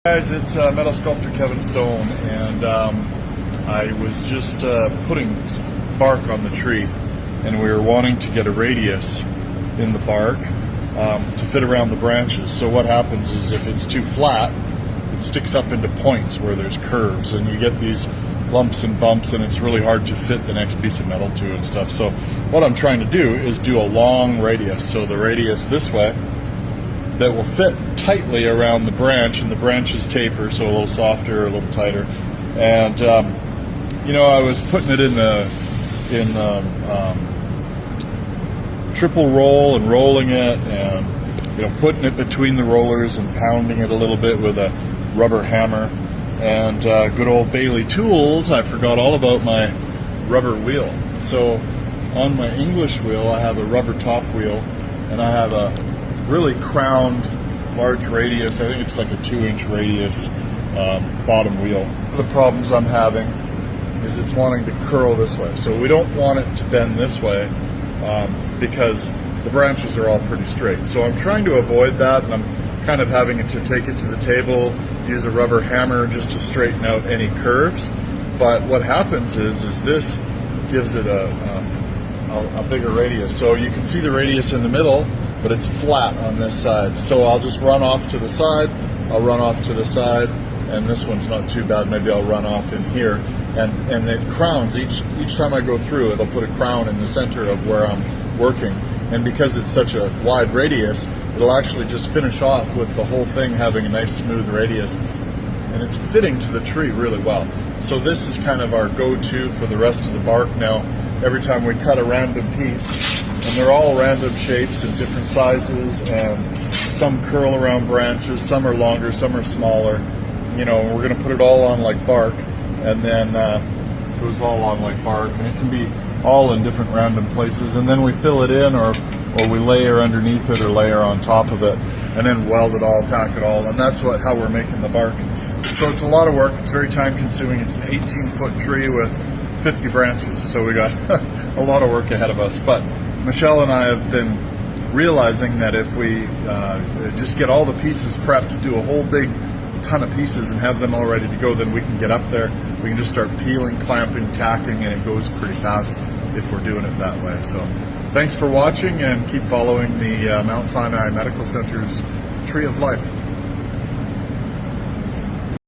Guys, it's metal sculptor Kevin Stone, and I was just putting bark on the tree, and we were wanting to get a radius in the bark to fit around the branches. So what happens is if it's too flat, it sticks up into points where there's curves, and you get these lumps and bumps, and it's really hard to fit the next piece of metal to it and stuff. So what I'm trying to do is do a long radius, so the radius this way, that will fit tightly around the branch, and the branches taper, so a little softer, a little tighter. And you know, I was putting it in the triple roll and rolling it, and you know, putting it between the rollers and pounding it a little bit with a rubber hammer. And good old Bailey Tools, I forgot all about my rubber wheel. So on my English wheel, I have a rubber top wheel, and I have a really crowned large radius. I think it's like a 2-inch radius bottom wheel. One of the problems I'm having is it's wanting to curl this way. So we don't want it to bend this way because the branches are all pretty straight. So I'm trying to avoid that, and I'm kind of having it to take it to the table, use a rubber hammer just to straighten out any curves. But what happens is this gives it a bigger radius. So you can see the radius in the middle, but it's flat on this side. So I'll just run off to the side, I'll run off to the side, and this one's not too bad. Maybe I'll run off in here. And it crowns, each time I go through, it'll put a crown in the center of where I'm working. And because it's such a wide radius, it'll actually just finish off with the whole thing having a nice smooth radius. And it's fitting to the tree really well. So this is kind of our go-to for the rest of the bark now. Every time we cut a random piece, and they're all random shapes and different sizes, and some curl around branches, some are longer, some are smaller. You know, we're going to put it all on like bark, and then it goes all on like bark, and it can be all in different random places. And then we fill it in, or we layer underneath it or layer on top of it, and then weld it all, tack it all, and that's how we're making the bark. So it's a lot of work. It's very time consuming. It's an 18-foot tree with 50 branches, so we got a lot of work ahead of us. But Michelle and I have been realizing that if we just get all the pieces prepped, do a whole big ton of pieces and have them all ready to go, then we can get up there, we can just start peeling, clamping, tacking, and it goes pretty fast if we're doing it that way. So thanks for watching, and keep following the Mount Sinai Medical Center's Tree of Life.